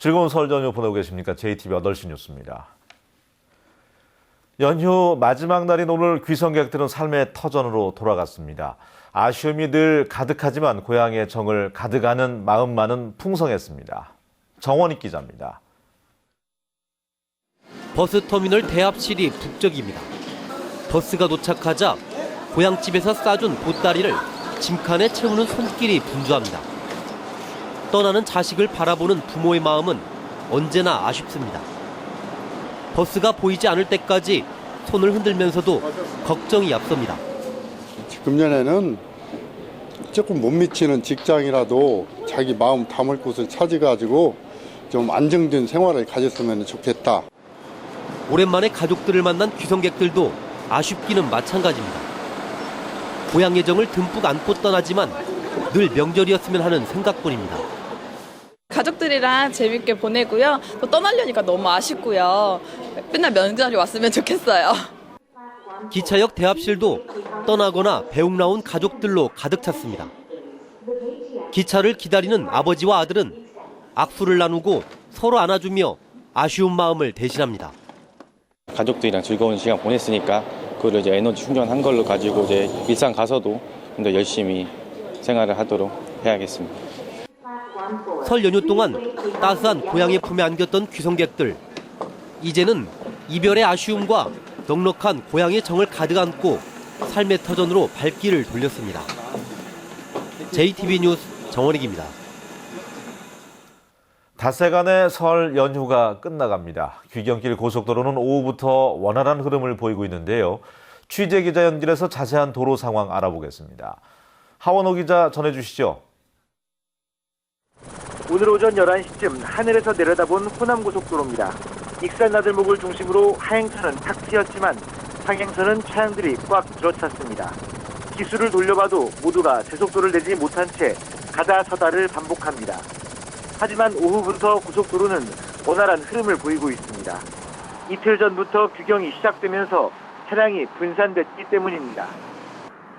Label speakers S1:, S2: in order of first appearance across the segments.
S1: 즐거운 설 연휴 보내고 계십니까? JTBC 8시 뉴스입니다. 연휴 마지막 날인 오늘 귀성객들은 삶의 터전으로 돌아갔습니다. 아쉬움이 늘 가득하지만 고향의 정을 가득하는 마음만은 풍성했습니다. 정원익 기자입니다.
S2: 버스터미널 대합실이 북적입니다. 버스가 도착하자 고향집에서 싸준 보따리를 짐칸에 채우는 손길이 분주합니다. 떠나는 자식을 바라보는 부모의 마음은 언제나 아쉽습니다. 버스가 보이지 않을 때까지 손을 흔들면서도 걱정이 앞섭니다.
S3: 금년에는 조금 못 미치는 직장이라도 자기 마음 담을 곳을 찾아가지고 좀 안정된 생활을 가졌으면 좋겠다.
S2: 오랜만에 가족들을 만난 귀성객들도 아쉽기는 마찬가지입니다. 고향 예정을 듬뿍 안고 떠나지만 늘 명절이었으면 하는 생각뿐입니다.
S4: 가족들이랑 재밌게 보내고요. 또 떠나려니까 너무 아쉽고요. 맨날 명절이 왔으면 좋겠어요.
S2: 기차역 대합실도 떠나거나 배웅 나온 가족들로 가득 찼습니다. 기차를 기다리는 아버지와 아들은 악수를 나누고 서로 안아주며 아쉬운 마음을 대신합니다.
S5: 가족들이랑 즐거운 시간 보냈으니까 그걸 이제 에너지 충전한 걸로 가지고 이제 일상 가서도 좀 더 열심히 생활을 하도록 해야겠습니다.
S2: 설 연휴 동안 따스한 고향의 품에 안겼던 귀성객들. 이제는 이별의 아쉬움과 넉넉한 고향의 정을 가득 안고 삶의 터전으로 발길을 돌렸습니다. JTBC 뉴스 정원익입니다.
S1: 닷새간의 설 연휴가 끝나갑니다. 귀경길 고속도로는 오후부터 원활한 흐름을 보이고 있는데요. 취재기자 연결해서 자세한 도로 상황 알아보겠습니다. 하원호 기자 전해주시죠.
S6: 오늘 오전 11시쯤 하늘에서 내려다본 호남고속도로입니다. 익산 나들목을 중심으로 하행선은 탁 트였지만 상행선은 차량들이 꽉 들어찼습니다. 기수를 돌려봐도 모두가 제속도를 내지 못한 채 가다 서다를 반복합니다. 하지만 오후부터 고속도로는 원활한 흐름을 보이고 있습니다. 이틀 전부터 규경이 시작되면서 차량이 분산됐기 때문입니다.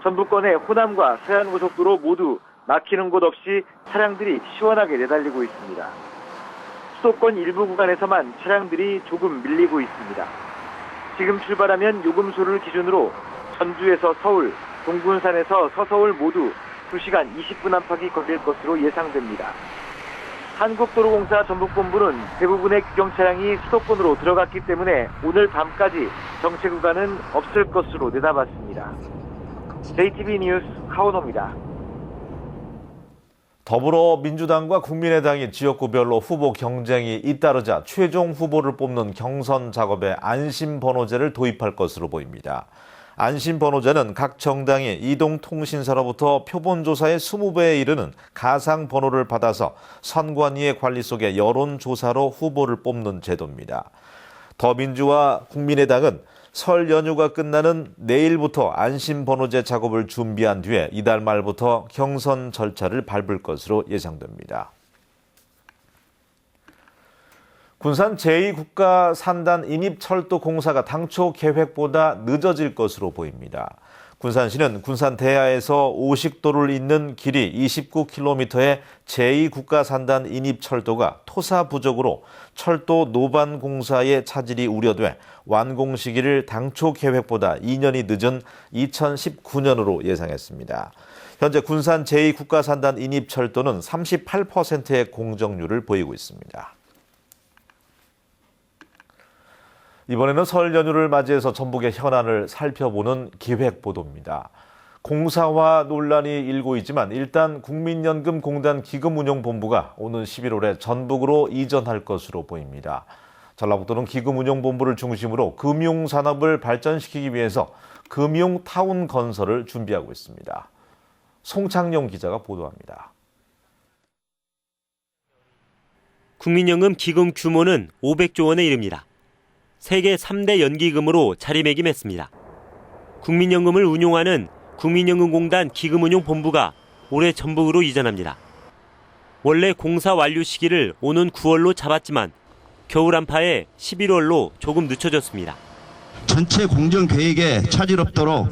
S6: 전북권의 호남과 서해안고속도로 모두 막히는 곳 없이 차량들이 시원하게 내달리고 있습니다. 수도권 일부 구간에서만 차량들이 조금 밀리고 있습니다. 지금 출발하면 요금소를 기준으로 전주에서 서울, 동군산에서 서서울 모두 2시간 20분 안팎이 걸릴 것으로 예상됩니다. 한국도로공사 전북본부는 대부분의 규경 차량이 수도권으로 들어갔기 때문에 오늘 밤까지 정체 구간은 없을 것으로 내다봤습니다. JTBC 뉴스 하원호입니다.
S1: 더불어민주당과 국민의당이 지역구별로 후보 경쟁이 잇따르자 최종 후보를 뽑는 경선 작업에 안심번호제를 도입할 것으로 보입니다. 안심번호제는 각 정당이 이동통신사로부터 표본조사의 20배에 이르는 가상번호를 받아서 선관위의 관리 속에 여론조사로 후보를 뽑는 제도입니다. 더민주와 국민의당은 설 연휴가 끝나는 내일부터 안심번호제 작업을 준비한 뒤에 이달 말부터 경선 절차를 밟을 것으로 예상됩니다. 군산 제2국가산단 인입철도공사가 당초 계획보다 늦어질 것으로 보입니다. 군산시는 군산 대하에서 오식도를 잇는 길이 29km의 제2국가산단 인입철도가 토사 부족으로 철도 노반 공사의 차질이 우려돼 완공 시기를 당초 계획보다 2년이 늦은 2019년으로 예상했습니다. 현재 군산 제2국가산단 인입철도는 38%의 공정률을 보이고 있습니다. 이번에는 설 연휴를 맞이해서 전북의 현안을 살펴보는 기획보도입니다. 공사화 논란이 일고 있지만 일단 국민연금공단 기금운용본부가 오는 11월에 전북으로 이전할 것으로 보입니다. 전라북도는 기금운용본부를 중심으로 금융산업을 발전시키기 위해서 금융타운 건설을 준비하고 있습니다. 송창용 기자가 보도합니다.
S7: 국민연금 기금 규모는 500조 원에 이릅니다. 세계 3대 연기금으로 자리매김했습니다. 국민연금을 운용하는 국민연금공단 기금운용본부가 올해 전북으로 이전합니다. 원래 공사 완료 시기를 오는 9월로 잡았지만 겨울 한파에 11월로 조금 늦춰졌습니다.
S8: 전체 공정 계획에 차질 없도록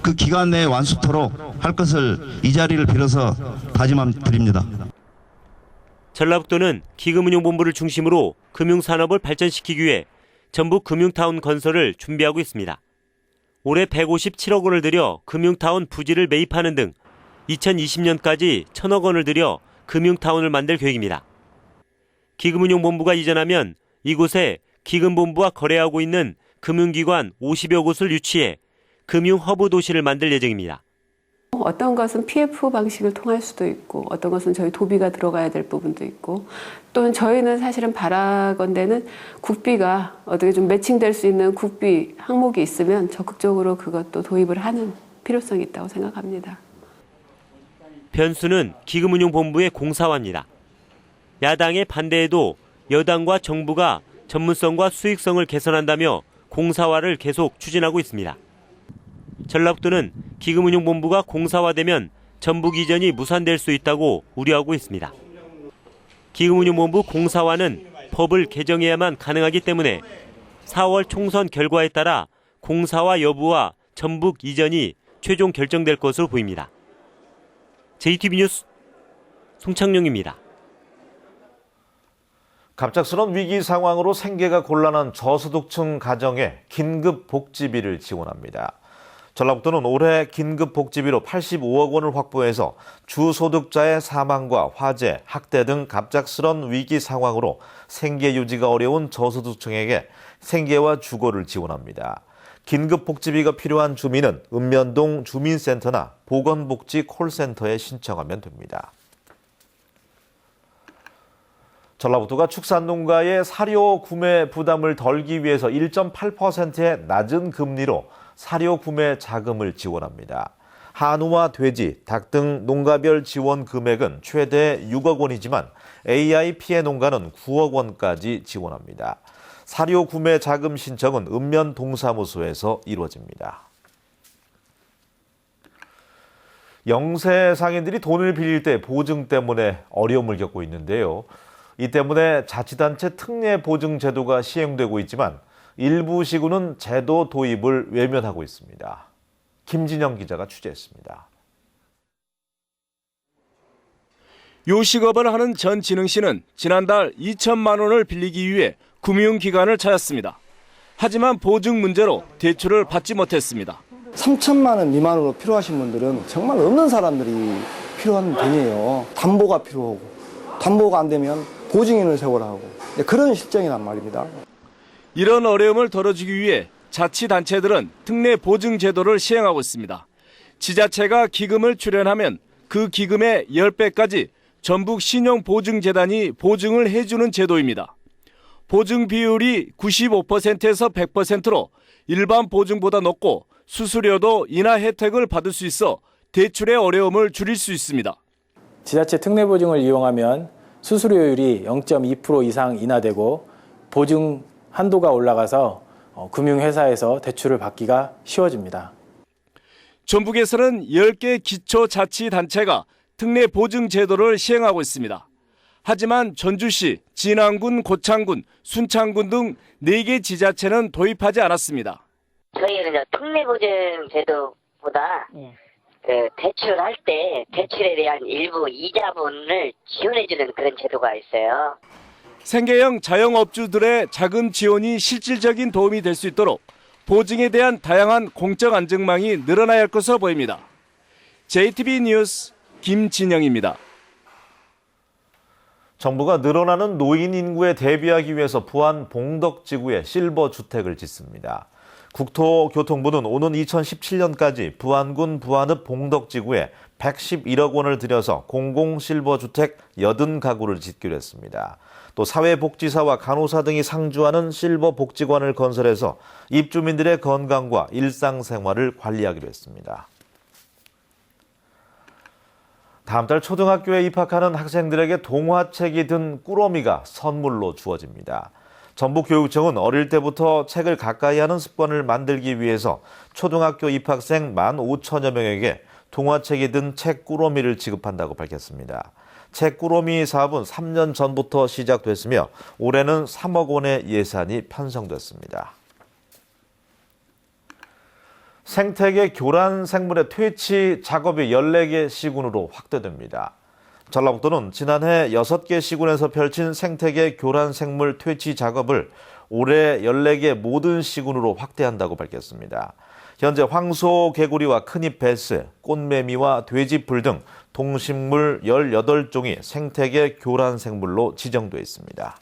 S8: 그 기간 내에 완수토록 할 것을 이 자리를 빌어서 다짐드립니다.
S7: 전라북도는 기금운용본부를 중심으로 금융산업을 발전시키기 위해 전북 금융타운 건설을 준비하고 있습니다. 올해 157억 원을 들여 금융타운 부지를 매입하는 등 2020년까지 1,000억 원을 들여 금융타운을 만들 계획입니다. 기금운용본부가 이전하면 이곳에 기금본부와 거래하고 있는 금융기관 50여 곳을 유치해 금융허브 도시를 만들 예정입니다.
S9: 어떤 것은 PF 방식을 통할 수도 있고 어떤 것은 저희 도비가 들어가야 될 부분도 있고 또는 저희는 사실은 바라건대는 국비가 어떻게 좀 매칭될 수 있는 국비 항목이 있으면 적극적으로 그것도 도입을 하는 필요성이 있다고 생각합니다.
S7: 변수는 기금운용본부의 공사화입니다. 야당의 반대에도 여당과 정부가 전문성과 수익성을 개선한다며 공사화를 계속 추진하고 있습니다. 전라북도는 기금운용본부가 공사화되면 전북 이전이 무산될 수 있다고 우려하고 있습니다. 기금운용본부 공사화는 법을 개정해야만 가능하기 때문에 4월 총선 결과에 따라 공사화 여부와 전북 이전이 최종 결정될 것으로 보입니다. JTB 뉴스 송창룡입니다.
S1: 갑작스러운 위기 상황으로 생계가 곤란한 저소득층 가정에 긴급 복지비를 지원합니다. 전라북도는 올해 긴급 복지비로 85억 원을 확보해서 주소득자의 사망과 화재, 학대 등 갑작스런 위기 상황으로 생계 유지가 어려운 저소득층에게 생계와 주거를 지원합니다. 긴급 복지비가 필요한 주민은 읍면동 주민센터나 보건복지 콜센터에 신청하면 됩니다. 전라북도가 축산농가의 사료 구매 부담을 덜기 위해서 1.8%의 낮은 금리로 사료 구매 자금을 지원합니다. 한우와 돼지, 닭 등 농가별 지원 금액은 최대 6억 원이지만 AI 피해 농가는 9억 원까지 지원합니다. 사료 구매 자금 신청은 읍면 동사무소에서 이루어집니다. 영세 상인들이 돈을 빌릴 때 보증 때문에 어려움을 겪고 있는데요. 이 때문에 자치단체 특례 보증 제도가 시행되고 있지만 일부 시군은 제도 도입을 외면하고 있습니다. 김진영 기자가 취재했습니다.
S10: 요식업을 하는 전진흥 씨는 지난달 2천만 원을 빌리기 위해 금융기관을 찾았습니다. 하지만 보증 문제로 대출을 받지 못했습니다.
S11: 3천만 원 미만으로 필요하신 분들은 정말 없는 사람들이 필요한 돈이에요. 담보가 필요하고 담보가 안 되면 보증인을 세우라 하고 그런 실정이란 말입니다.
S10: 이런 어려움을 덜어주기 위해 자치단체들은 특례 보증 제도를 시행하고 있습니다. 지자체가 기금을 출연하면 그 기금의 10배까지 전북 신용보증재단이 보증을 해주는 제도입니다. 보증 비율이 95%에서 100%로 일반 보증보다 높고 수수료도 인하 혜택을 받을 수 있어 대출의 어려움을 줄일 수 있습니다.
S12: 지자체 특례 보증을 이용하면 수수료율이 0.2% 이상 인하되고 보증 한도가 올라가서 금융회사에서 대출을 받기가 쉬워집니다.
S10: 전북에서는 10개 기초자치단체가 특례 보증 제도를 시행하고 있습니다. 하지만 전주시, 진안군, 고창군, 순창군 등 4개 지자체는 도입하지 않았습니다.
S13: 저희는 특례 보증 제도보다 대출할 때 대출에 대한 일부 이자분을 지원해주는 그런 제도가 있어요.
S10: 생계형 자영업주들의 자금 지원이 실질적인 도움이 될 수 있도록 보증에 대한 다양한 공적 안증망이 늘어나야 할 것으로 보입니다. JTB 뉴스 김진영입니다.
S1: 정부가 늘어나는 노인 인구에 대비하기 위해서 부안 봉덕지구에 실버 주택을 짓습니다. 국토교통부는 오는 2017년까지 부안군 부안읍 봉덕지구에 111억 원을 들여서 공공 실버 주택 80가구를 짓기로 했습니다. 또 사회복지사와 간호사 등이 상주하는 실버 복지관을 건설해서 입주민들의 건강과 일상생활을 관리하기로 했습니다. 다음 달 초등학교에 입학하는 학생들에게 동화책이 든 꾸러미가 선물로 주어집니다. 전북교육청은 어릴 때부터 책을 가까이 하는 습관을 만들기 위해서 초등학교 입학생 15,000여 명에게 동화책이 든 책 꾸러미를 지급한다고 밝혔습니다. 책 꾸러미 사업은 3년 전부터 시작됐으며 올해는 3억 원의 예산이 편성됐습니다. 생태계 교란 생물의 퇴치 작업이 14개 시군으로 확대됩니다. 전라북도는 지난해 6개 시군에서 펼친 생태계 교란 생물 퇴치 작업을 올해 14개 모든 시군으로 확대한다고 밝혔습니다. 현재 황소, 개구리와 큰입 베스, 꽃매미와 돼지풀 등 동식물 18종이 생태계 교란 생물로 지정돼 있습니다.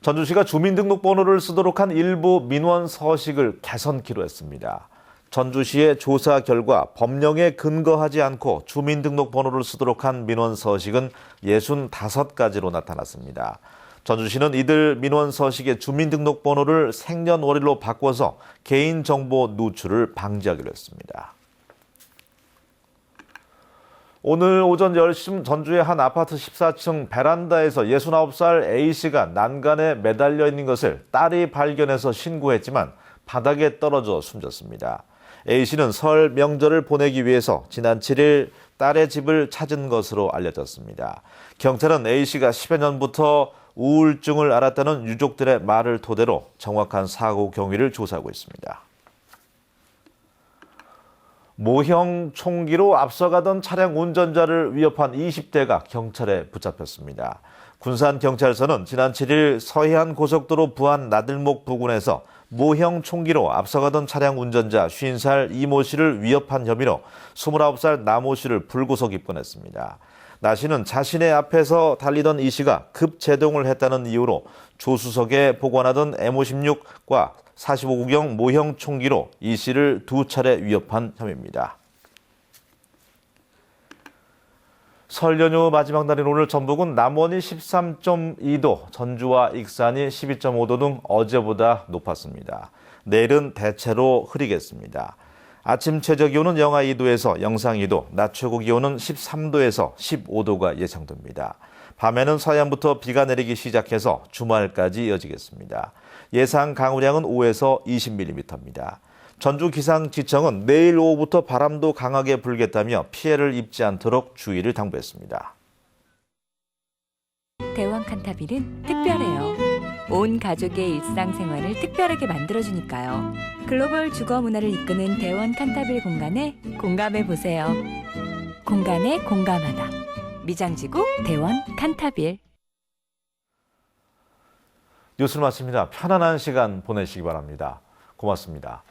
S1: 전주시가 주민등록번호를 쓰도록 한 일부 민원 서식을 개선키로 했습니다. 전주시의 조사 결과 법령에 근거하지 않고 주민등록번호를 쓰도록 한 민원 서식은 65가지로 나타났습니다. 전주시는 이들 민원 서식의 주민등록번호를 생년월일로 바꿔서 개인정보 누출을 방지하기로 했습니다. 오늘 오전 10시 전주의 한 아파트 14층 베란다에서 69살 A씨가 난간에 매달려 있는 것을 딸이 발견해서 신고했지만 바닥에 떨어져 숨졌습니다. A씨는 설 명절을 보내기 위해서 지난 7일 딸의 집을 찾은 것으로 알려졌습니다. 경찰은 A씨가 10여 년부터 우울증을 앓았다는 유족들의 말을 토대로 정확한 사고 경위를 조사하고 있습니다. 모형 총기로 앞서가던 차량 운전자를 위협한 20대가 경찰에 붙잡혔습니다. 군산경찰서는 지난 7일 서해안 고속도로 부안 나들목 부근에서 모형 총기로 앞서가던 차량 운전자 50살 이모 씨를 위협한 혐의로 29살 남모 씨를 불구속 입건했습니다. 나 씨는 자신의 앞에서 달리던 이 씨가 급제동을 했다는 이유로 조수석에 보관하던 M56과 45구경 모형 총기로 이 씨를 2차례 위협한 혐의입니다. 설 연휴 마지막 날인 오늘 전북은 남원이 13.2도, 전주와 익산이 12.5도 등 어제보다 높았습니다. 내일은 대체로 흐리겠습니다. 아침 최저 기온은 영하 2도에서 영상 2도, 낮 최고 기온은 13도에서 15도가 예상됩니다. 밤에는 서해안부터 비가 내리기 시작해서 주말까지 이어지겠습니다. 예상 강우량은 5에서 20mm입니다. 전주기상지청은 내일 오후부터 바람도 강하게 불겠다며 피해를 입지 않도록 주의를 당부했습니다.
S14: 대원 칸타빌은 특별해요. 온 가족의 일상생활을 특별하게 만들어주니까요. 글로벌 주거 문화를 이끄는 대원 칸타빌 공간에 공감해보세요. 공간에 공감하다. 미장지구 대원 칸타빌.
S1: 뉴스를 마칩니다. 편안한 시간 보내시기 바랍니다. 고맙습니다.